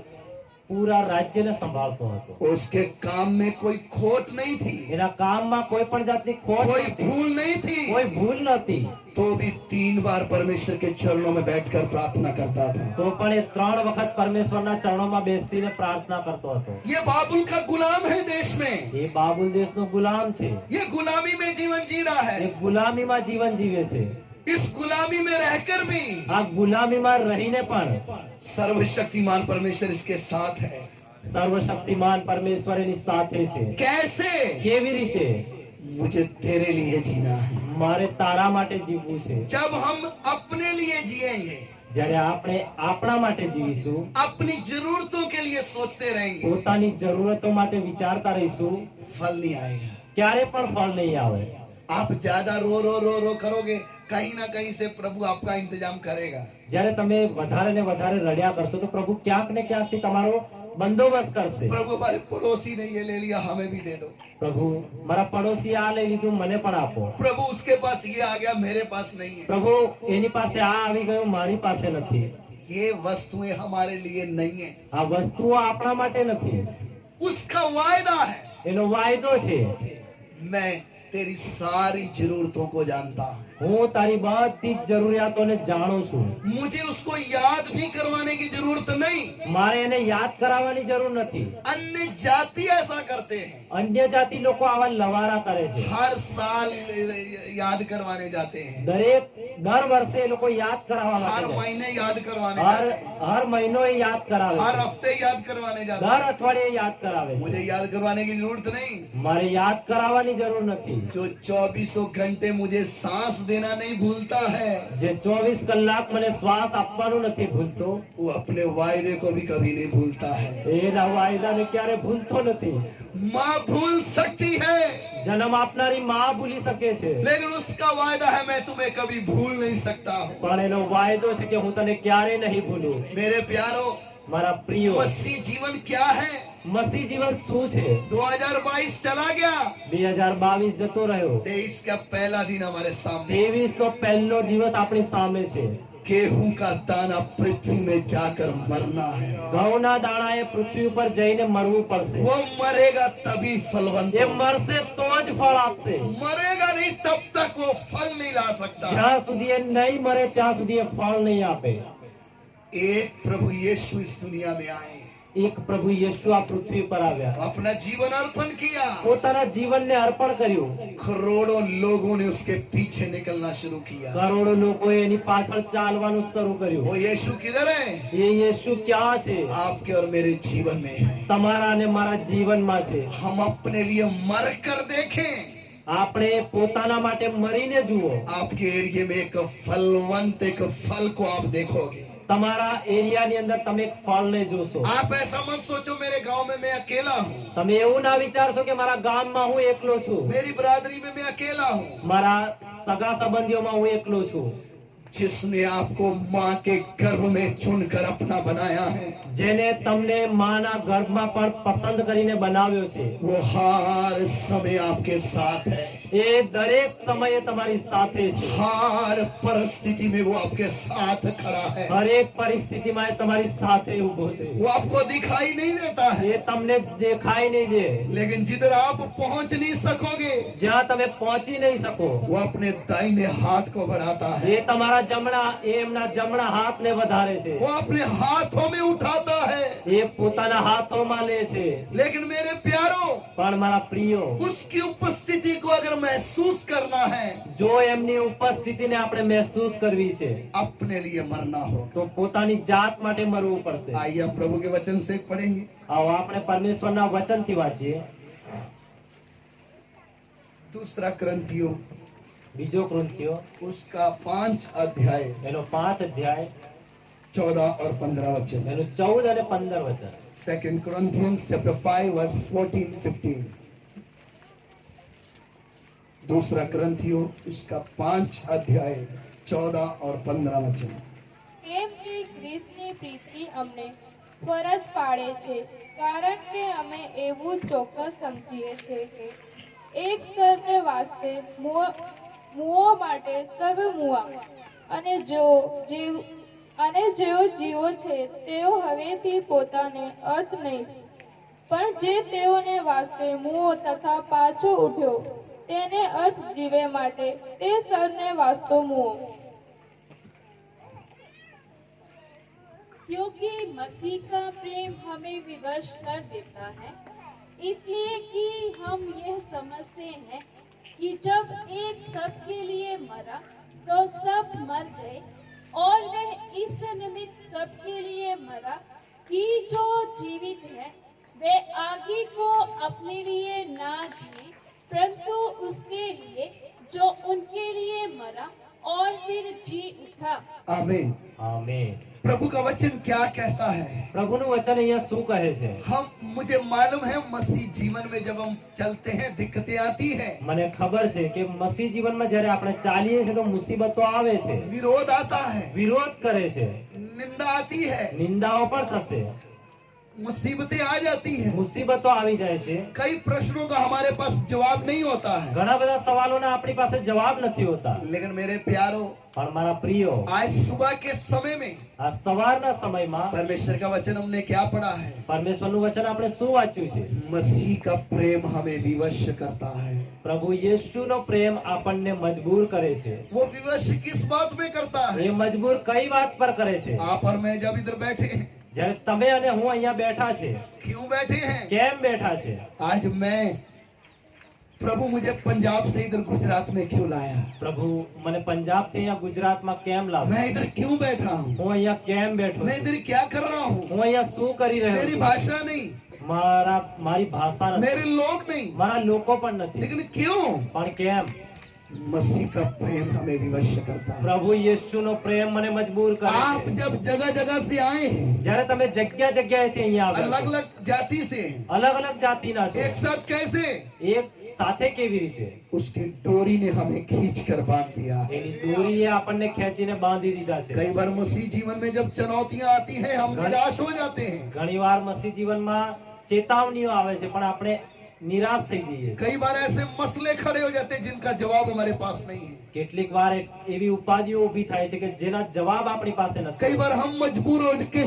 પૂરા રાજ્યને સંભાળતો હતો। उसके काम में कोई खोट नहीं थी, એના કામમાં કોઈ પણ જાતની ખોટ कोई નહોતી, भूल नहीं थी, કોઈ ભૂલ નહોતી। तो भी 3 बार परमेश्वर के चरणों में बैठकर प्रार्थना करता था। તો પણ એ 3 વખત પરમેશ્વરના ચરણોમાં બેસીને પ્રાર્થના કરતો હતો। ये बाबुल का गुलाम है देश में, એ બાબુલ દેશનો ગુલામ છે, ये गुलामी में जीवन जी रहा એ है। ગુલામીમાં જીવન જીવે છે। इस गुलामी में रहकर भी આ ગુલામીમાં રહીને પણ सर्वशक्तिमान परमेश्वर इसके साथ है। સર્વશક્તિમાન પરમેશ્વર એની સાથે છે। कैसे? કેવી રીતે? मुझे तेरे लिए जीना है। મારે તારા માટે જીવવું છે। जब हम अपने लिए जिएंगे, જ્યારે આપણે આપણા માટે જીવીશું, अपनी जरूरतों के लिए सोचते रहेंगे, પોતાની જરૂરતો માટે વિચારતા રહીશું, फल नहीं आएगा। ક્યારે પણ ફળ નહીં આવે। आप ज्यादा रो करोगे, कहीं ना कहीं से प्रभु आपका इंतजाम करेगा। જ્યારે તમે વધારે ને વધારે રડ્યા કરશો તો પ્રભુ ક્યાંક ને ક્યાંકથી તમારો બંદોબસ્ત કરશે। प्रभु हमारे पड़ोसी ने ये ले लिया, हमें भी दे दो। પ્રભુ મારા પડોશી આ લઈ લીધું, મને પણ આપો। प्रभु उसके पास ये आ गया, मेरे पास नहीं है। પ્રભુ એની પાસે આ આવી ગયું, મારી પાસે નથી। ये वस्तुएं हमारे लिए नहीं है, આ વસ્તુઓ આપણા માટે નથી, उसका वायदा है। એનો વાયદો છે। मैं तेरी सारी जरूरतों को जानता हूँ, હું તારી બધી જ જરૂરિયાતોને જાણું છું। मुझे उसको याद भी करवाने की जरूरत नहीं। મારે એને યાદ કરાવવાની જરૂર નથી। अन्य जाति ऐसा करते हैं, અન્ય જાતિ લોકો આવા લવારા કરે છે। हर साल याद करवाने जाते हैं, દર વર્ષે એ લોકો યાદ કરાવવા हर માટે જાય। महीने याद करवाने હર जाते हैं, હર મહિનો એ યાદ કરાવે हर છે। हफ्ते याद करवाने जाते દર हैं। અઠવાડિયે યાદ કરાવે છે। मुझे याद करवाने की जरूरत नहीं। મારે યાદ કરાવવાની જરૂર નથી। जो 24 घंटे मुझे सांस देना नहीं भूलता है, જે 24 કલાક મને શ્વાસ આપવાનું નથી ભૂલતો, वो अपने वायदे को भी कभी नहीं भूलता है। એના વાયદાને ક્યારે ભૂલતો નથી। माँ भूल सकती है, જન્મ આપનારી માં ભૂલી શકે છે, लेकिन उसका वायदा है मैं तुम्हें कभी भूल नहीं सकता हूँ। પણ એનો વાયદો છે કે હું તને ક્યારે નહીં ભૂલું। मेरे प्यारो, મારા પ્રિયો, मसीह जीवन क्या है? મસીહ જીવન શું છે? 2022 चला गया, 2022 જતો રહ્યો, 23 का पहला दिन हमारे सामने। 23 નો પહેલો દિવસ આપણી સામે છે। गेहूं का दाना पृथ्वी में जाकर मरना है। ઘઉંના દાણાએ પૃથ્વી ઉપર જઈને મરવું પડશે। वो मरेगा तभी फलवंत એ होगा। મરશે તો જ ફળ આપશે। मरेगा नहीं तब तक वो फल नहीं ला सकता। જ્યાં સુધી એ નહીં મરે ત્યાં સુધી એ ફળ નહીં આપે। एक प्रभु यीशु इस दुनिया में आए, એક પ્રભુ યેશુ આ પૃથ્વી પર આવ્યા, अपना जीवन अर्पण किया, પોતાના જીવનને અર્પણ કર્યું। करोड़ों लोगों ने उसके पीछे निकलना शुरू किया। કરોડો લોકોએ એની પાછળ ચાલવાનું શરૂ કર્યું। वो यीशु किधर है? એ યેશુ ક્યાં છે? आपके और मेरे जीवन में है। તમારા અને મારા જીવનમાં છે। हम अपने लिए मर कर देखें। આપણે પોતાના માટે મરીને જુઓ। आपके एरिया में एक फलवंत एक फल को आप देखोगे। તમારા એરિયાની અંદર તમે એક ફળને જોશો। आप ऐसा मत सोचो मेरे गांव में मैं अकेला हूँ, તમે એવું ના વિચારશો કે મારા ગામમાં હું એકલો છું, मेरी बरादरी में मैं अकेला हूँ। મારા સગા સંબંધીઓમાં હું એકલો છું। जिसने आपको माँ के गर्भ में चुनकर अपना बनाया है, જેને તમને માના ગર્ભમાં પણ પસંદ કરીને બનાવ્યો છે, वो हर समय आपके साथ है। એ દરેક સમયે તમારી સાથે છે। हर परिस्थिति में वो आपके साथ खड़ा है। હરેક પરિસ્થિતિમાં એ તમારી સાથે ઊભો છે। वो आपको दिखाई नहीं देता है, એ તમને દેખાઈ નહીં દે, लेकिन जिधर आप पहुंच नहीं सकोगे જ્યાં તમે પહોંચી નહીં શકો, वो अपने दाहिने हाथ को बढ़ाता है। એ તમારા એમના જમણા હાથને વધારે છે। वो अपने हाथों में उठाता है। એ પોતાના હાથોમાં લે છે। लेकिन मेरे प्यारों, પણ મારા પ્રિયો, उसकी उपस्थिति को अगर महसूस करना है, જો એમની ઉપસ્થિતિને આપણે મહેસૂસ કરવી છે अपने लिए मरना हो। તો પોતાની જાત માટે મરવું પડશે। आइए हम प्रभु के वचन से पढ़ेंगे। આવો આપણે પરમેશ્વરના વચનથી વાંચીએ। दूसरा ग्रंथियों બીજો કૃંથીઓ उसका 5 अध्याय એનો 5 અધ્યાય 14 और 15 वचन। એનું 14 અને 15 વચન। Second Corinthians chapter 5 verse 14-15। दूसरा ग्रंथियों उसका 5 अध्याय 14 और 15 वचन। કેમ કે ખ્રિસ્તની પ્રીતિ અમને ફરજ પાડે છે, કારણ કે અમે એવું ચોક્કસ સમજીએ છીએ કે એક સર્વને વાસ્તે મુઓ માટે સર્વ મુઆ, અને જેઓ જીવો છે તેઓ હવેથી પોતાને અર્થ નહીં, પણ જે તેઓને વાસ્તે મુઓ તથા પાછો ઉઠ્યો તેને અર્થ જીવે માટે તે સર્વને વાસ્તો મુઓ। क्योंकि मसीह का प्रेम हमें विवश कर देता है, इसलिए कि हम यह समझते हैं कि जब एक सबके लिए मरा तो सब मर गए, और वह इस निमित्त सबके लिए मरा कि जो जीवित है वे आगे को अपने लिए ना जिए, परंतु उसके लिए जो उनके लिए मरा और फिर जी उठा। आमीन। આમેન। प्रभु का वचन क्या कहता है? પ્રભુનું વચન અહીંયા શું કહે છે? मुझे मालूम है मसीह जीवन में जब हम चलते हैं दिक्कतें आती हैं, મને ખબર છે કે મસીહ જીવનમાં જ્યારે આપણે ચાલીએ છીએ તો મુસીબતો આવે છે, विरोध आता है, વિરોધ કરે છે, निंदा आती है, નિંદાઓ પણ થશે, मुसीबतें आ जाती हैं। મુસીબતો આવી જાય છે। कई प्रश्नों का हमारे पास जवाब नहीं होता है, ઘણા બધા સવાલોના આપણી પાસે જવાબ નથી હોતા। लेकिन मेरे प्यारों, પણ મારા પ્રિયો, आज सुबह के समय में આ સવારના સમયમાં परमेश्वर का वचन हमने क्या पढ़ा है? પરમેશ્વરનું વચન આપણે શું વાંચ્યું છે? मसीह का प्रेम हमें विवश करता है। પ્રભુ યેશુનો પ્રેમ આપણને મજબૂર કરે છે। वो विवश किस बात में करता है? એ મજબૂર કઈ વાત પર કરે છે? आप और मैं जब इधर बैठे हैं, જ્યારે તમે અને હું અહીંયા બેઠા છે, क्यों बैठे हैं? કેમ બેઠા છે? आज मैं, प्रभु मुझे पंजाब से इधर गुजरात में क्यों लाया? પ્રભુ મને પંજાબથી અહીંયા ગુજરાતમાં કેમ લાવ્યો? मैं इधर क्यों बैठा हूँ? હું અહીંયા કેમ બેઠો मैं છું? इधर क्या कर रहा हूँ? હું અહીંયા શું કરી રહ્યો मेरी છું? भाषा नहीं, મારી ભાષા मेरे નથી, लोग नहीं, મારા લોકો પણ નથી, लेकिन क्यों? પણ કેમ? मसीह का प्रेम हमें विवश करता है। પ્રભુ યેશુનો પ્રેમ મને મજબૂર કરે आप છે। जब जगह जगह से आए हैं, જ્યારે તમે જગ્યાએથી અહીંયા अलग આવ્યા છો, अलग जाति से हैं, અલગ અલગ જાતિના છો, एक साथ कैसे? એક સાથે કેવી રીતે? उसकी डोरी ने हमें खींच कर बांध दिया। એની દોરીએ આપણને ખેંચીને બાંધી દીધા છે। कई बार मसीह जीवन में जब चुनौतियां आती हैं, हम निराश हो जाते हैं, ઘણીવાર મસીહ જીવનમાં ચેતવણીઓ આવે છે, પણ આપણે નિરાશ થઈ જઈએ. कई बार ऐसे मसले खड़े हो जाते हैं जिनका जवाब हमारे पास नहीं है. કેટલીક વાર એવી ઉપાધિઓ ઊભી થાય છે કે જેના જવાબ આપણી પાસે कई નથી. बार हम मजबूर हो के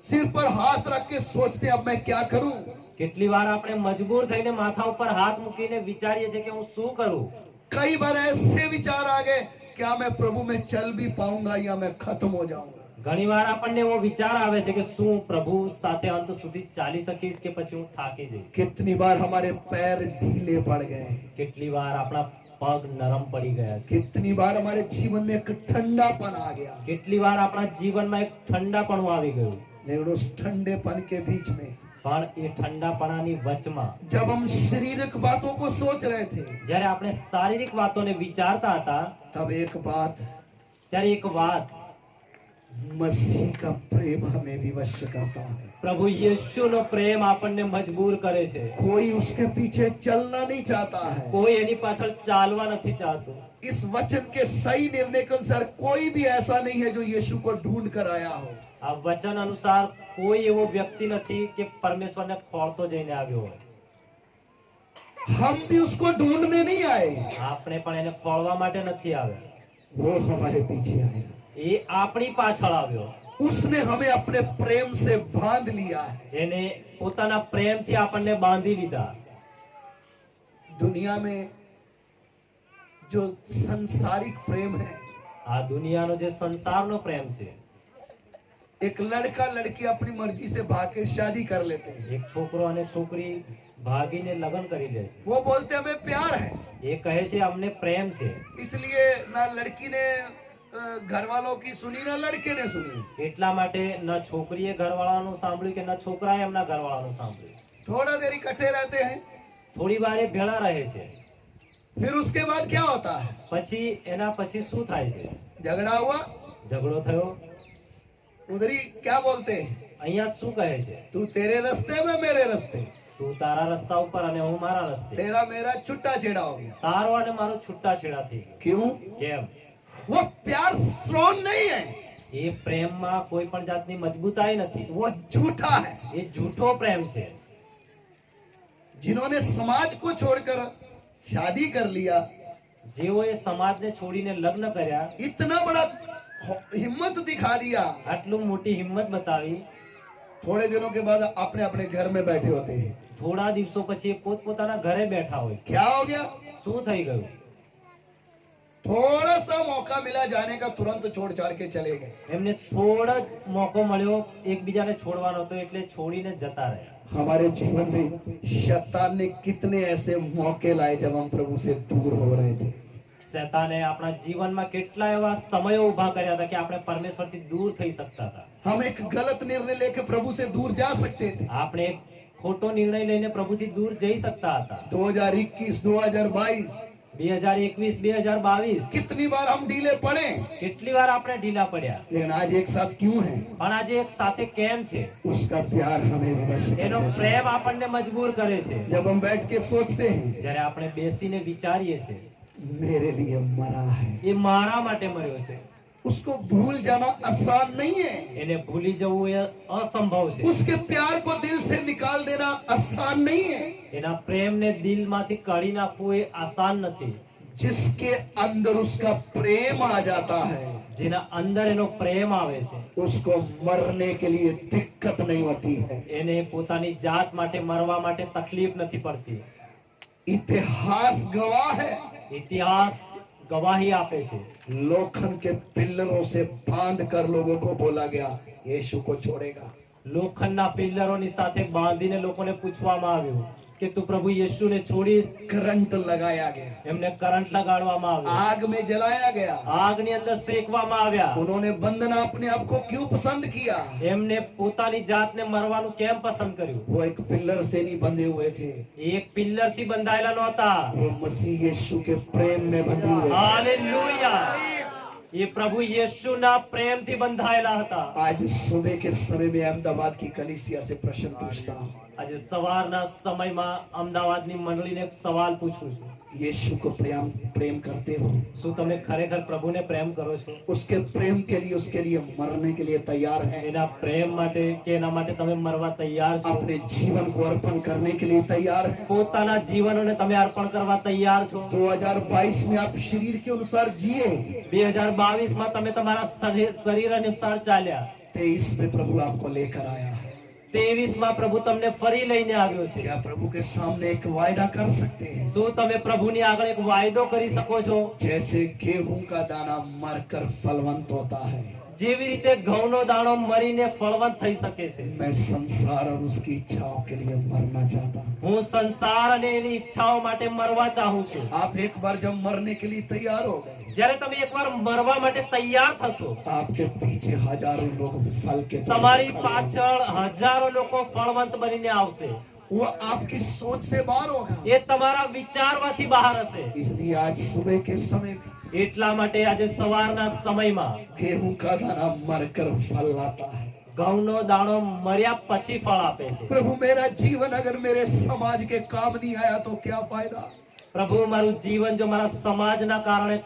सिर पर हाथ रख के सोचते हैं अब मैं क्या करूं. કેટલી વાર આપણે મજબૂર થઈને માથા ઉપર હાથ મૂકીને વિચારીએ છીએ કે હું શું કરું. कई बार ऐसे विचार आ गए क्या मैं प्रभु में चल भी पाऊंगा या मैं खत्म हो जाऊंगा. ઘણી વાર આપણને એવો વિચાર આવે છે કે શું પ્રભુ સાથે અંત સુધી ચાલી શકીશ કે પછી હું થાકી જઈશ. कितनी बार हमारे पैर ढीले पड़ गए. કેટલી વાર આપણા પગ નરમ પડી ગયા છે. कितनी बार हमारे जीवन में एक ठंडापन आ गया. કેટલી વાર આપણા જીવનમાં એક ઠંડાપણું આવી ગયું. लेकिन उस ठंडेपन के बीच में પણ એ ઠંડાપણાની વચમાં जब हम शारीरिक बातों को सोच रहे थे જ્યારે આપણે શારીરિક વાતોને વિચારતા હતા तब एक बात ત્યારે એક વાત मसीह का प्रेम हमें विवश करता है. પ્રભુ યેશુનો પ્રેમ આપણને મજબૂર કરે છે. कोई उसके पीछे चलना नहीं चाहता है. કોઈ એની પાછળ ચાલવા નથી ચાહતું. इस वचन के सही निर्णय के अनुसार कोई भी ऐसा नहीं है जो यीशु को ढूंढ कर आया हो. આ વચન અનુસાર કોઈ એવો વ્યક્તિ નથી કે પરમેશ્વરને ખોળતો જઈને આવ્યો હોય. हम भी उसको ढूंढने नहीं आए, આપણે પણ એને ખોળવા માટે નથી આવ્યા. वो हमारे पीछे आया. એ આપણી પાછળ આવ્યો. उसने हमें अपने प्रेम से बांध लिया है. એને પોતાના પ્રેમથી આપણને બાંધી લીધા. दुनिया में जो संसारिक प्रेम है, આ દુનિયાનો જે સંસારનો પ્રેમ છે, एक लड़का लड़की अपनी मर्जी से भाग के शादी कर लेते हैं. એક છોકરો અને છોકરી ભાગીને લગ્ન કરી લે છે. वो बोलते हैं हमें प्यार है, એ કહે છે અમને પ્રેમ છે. इसलिए ना लड़की ने घर वालों की सुनी ना लड़के ने सुनी. એટલા માટે ન છોકરીએ ઘરવાળાનું સાંભળ્યું કે ન છોકરાએ એમના ઘરવાળાનું સાંભળ્યું. थोड़ा देर इकट्ठे रहते हैं, થોડી વાર એ ભેળા રહે છે. फिर उसके बाद क्या होता है? પછી એના પછી શું થાય છે? झगड़ा हुआ, ઝઘડો થયો. उधर ही क्या बोलते हैं, અહીંયા શું કહે છે? तू तेरे रास्ते मैं मेरे रास्ते, તું તારા રસ્તા ઉપર અને હું મારા રસ્તે. तेरा मेरा छुट्टा छेड़ा हो गया. તારો અને મારો છૂટાછેડા થઈ ગયો. क्यों? કેમ? वो प्यार स्ट्रॉन्ग नहीं है, એ પ્રેમમાં કોઈ પણ જાતની મજબૂતાઈ નથી. वो झूठा है. એ झूठો પ્રેમ છે. जिन्होंने समाज को छोड़कर शादी कर लिया, જેઓએ સમાજને છોડીને લગ્ન કર્યા, इतना बड़ा हिम्मत दिखा दिया, આટલું મોટી હિંમત બતાવી, थोड़े दिनों के बाद अपने अपने घर में बैठे होते हैं. થોડા દિવસો પછી એ પોતપોતાના ઘરે બેઠા હોય છે. क्या हो गया? શું થઈ ગયું? थोड़ा सा मौका मिला जाने का, तुरंत छोड़ छाड़ के चले गए. એમને થોડો જ મોકો મળ્યો એકબીજાને છોડવાનો હતો એટલે છોડીને જતા રહ્યા. हमारे जीवन में शैतान ने कितने ऐसे मौके लाए जब हम प्रभु से दूर हो रहे थे. શૈતાને આપણા જીવનમાં કેટલા એવા સમયો ઊભા કર્યા હતા કે આપણે પરમેશ્વરથી દૂર થઈ શકતા હતા. हम एक गलत निर्णय लेकर प्रभु से दूर जा सकते थे. આપણે એક ખોટો નિર્ણય લઈને પ્રભુથી દૂર જઈ सकता હતા. 2021, 2022 2021 2022 कितनी बार हम ढीले पड़े, કેટલી વાર આપણે ઢીલા પડ્યા. लेकिन आज एक साथ क्यों हैं? પણ આજે એક સાથે કેમ છે? उसका प्यार हमें विवश करता એનો है. પ્રેમ આપણને મજબૂર કરે છે. जब हम बैठ के सोचते हैं જ્યારે આપણે બેસીને વિચારીએ છીએ मेरे लिए मरा है, એ મારા માટે મર્યો છે, उसको भूल जाना आसान नहीं है. એને ભૂલી જવું એ અસંભવ છે. उसके प्यार को दिल से निकाल देना आसान नहीं है. એના પ્રેમને દિલમાંથી કાઢી નાખવું એ આસાન નથી. जिसके अंदर उसका प्रेम आ जाता है, જેના અંદર એનો પ્રેમ આવે છે उसको मरने के लिए दिक्कत नहीं होती है. એને પોતાની જાત માટે મરવા માટે તકલીફ નથી પડતી. इतिहास गवाह है, ઇતિહાસ ગવાહી આપે છે. लोखंड के पिल्लरों से बांध कर लोगों को बोला गया यीशु को छोड़ेगा. લોખંડના પિલ્લરોની સાથે બાંધીને લોકોને પૂછવામાં આવ્યું કે તું પ્રભુ યેશુને છોડીશ? करंट लगाया गया, એમને કરંટ લગાડવામાં આવ્યો, आग में जलाया गया. આગની અંદર શેકવામાં આવ્યા. उन्होंने बंधना अपने आप को क्यों पसंद किया? એમને પોતાની જાતને મરવાનું કેમ પસંદ કર્યું? वो एक पिल्लर से नहीं बंधे हुए थे, એ એક પિલ્લરથી બંધાયેલા નહોતા. वो मसीह यीशु के प्रेम में बंधे हुए थे. હાલેલુયા! એ પ્રભુ યેશુના પ્રેમથી બંધાયેલા હતા. आज सुबह के समय में अहमदाबाद की कलीसिया से प्रश्न पूछता हूँ, આજે સવારના સમયમાં અમદાવાદની મંડળીને એક સવાલ પૂછું છું. यीशु को प्रेम प्रेम करते हो? શું તમે ખરેખર પ્રભુને પ્રેમ કરો છો? उसके प्रेम के लिए, उसके लिए मरने के लिए तैयार है? એના પ્રેમ માટે કે એના માટે તમે મરવા તૈયાર છો? अपने जीवन को अर्पण करने के लिए तैयार है? પોતાના જીવનોને તમે અર્પણ કરવા તૈયાર છો? 2022 में आप शरीर के अनुसार जिए, 2022 માં તમે તમારા શરીર અનુસાર ચાલ્યા, 23 में प्रभु आपको लेकर आया है। 23 માં પ્રભુ તમને ફરી લઈને આવ્યો છે। क्या प्रभु के सामने एक वायदा कर सकते हैं? શું તમે પ્રભુની આગળ એક વાયદો કરી શકો છો? जैसे गेहूं का दाना मरकर फलवंत होता है, જેવી રીતે ઘઉંનો દાણો મરીને ફળવંત થઈ શકે છે, मैं संसार और उसकी इच्छाओं के लिए मरना चाहता हूँ। હું સંસાર અને એની ઈચ્છાઓ માટે મરવા ચાહું છું। आप एक बार जब मरने के लिए तैयार हो गए, જ્યારે તમે એકવાર મરવા માટે તૈયાર થશો, आपके पीछे हजारों लोग फल के तौर पर તમારી खड़े પાછળ હજારો લોકો ફળવંત બનીને આવશે। होंगे। वो आपकी सोच से बाहर होगा। એ તમારા વિચારવાથી બહાર હશે। इसलिए आज सुबह के समय એટલા માટે આજે સવારના સમયમાં गेहूं का दाना मरकर फल लाता है। ઘઉંનો દાણો મર્યા પછી ફળ આપે છે। प्रभु मेरा जीवन अगर मेरे समाज के काम नहीं आया तो क्या फायदा? પ્રભુ મારું જીવન જો મારા સમાજના કારણે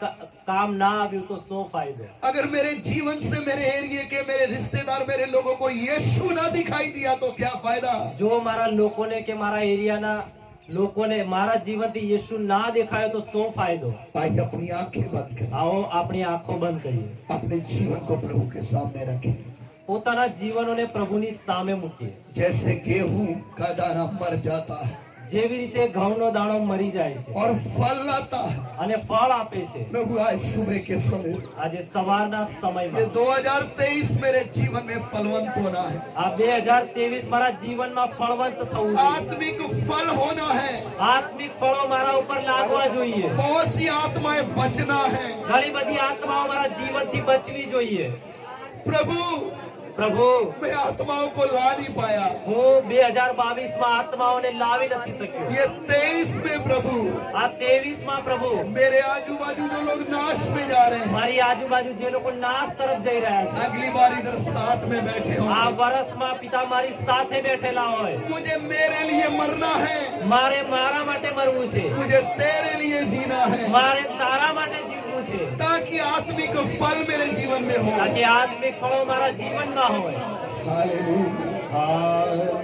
કામ ના આવ્યું તો શું ફાયદો? अगर मेरे जीवन से मेरे एरिया के मेरे रिश्तेदार मेरे लोगों को यीशु ना दिखाई दिया तो क्या फायदा? જો મારા લોકોને કે મારા એરિયાના લોકોને મારા જીવનથી યેશુ ના દેખાયો તો શું ફાયદો? आइए अपनी आंखें बंद करें, આવો આપણી આંખો બંધ કરીએ, अपने जीवन को प्रभु के सामने रखें। પોતાના જીવનોને પ્રભુની સામે મૂકીએ। जैसे गेहूं का दाना मर जाता है જેવી રીતે ઘઉંનો દાણો મરી જાય છે और फल लाता है, અને ફળ આપે છે, प्रभु आज सुबह के समय આજે સવારના ये સમયમાં 2023 मेरे जीवन में फलवंत होना है, આ 2023 મારા જીવનમાં ફળવંત થવું જોઈએ। आत्मिक फल होना है। આત્મિક ફળો મારા ઉપર લાગવા જોઈએ। बहुत सी आत्माएं बचना है। ઘણી બધી આત્માઓ મારા જીવનથી બચવી જોઈએ। प्रभु પ્રભુ मैं आत्माओं को ला नहीं पाया, હું 2022 માં આત્માઓને લાવી નથી શક્યો। ये 23 में प्रभु આ 23 માં પ્રભુ मेरे आजू बाजू जो लोग नाश में जा रहे हैं, મારી આજુબાજુ જે લોકો નાશ તરફ જઈ રહ્યા છે, अगली बार इधर साथ में बैठे આ हो, વર્ષમાં પિતા મારી સાથે બેઠેલા હોય, मुझे मेरे लिए मरना है, મારે મારા માટે મરવું છે, मुझे तेरे लिए जीना है, મારે તારા માટે જીવવું છે, ताकि आत्मिक फल मेरे जीवन में हो। તાકી આત્મિક ફળો મારા જીવનમાં હોય। हालेलुया। હા।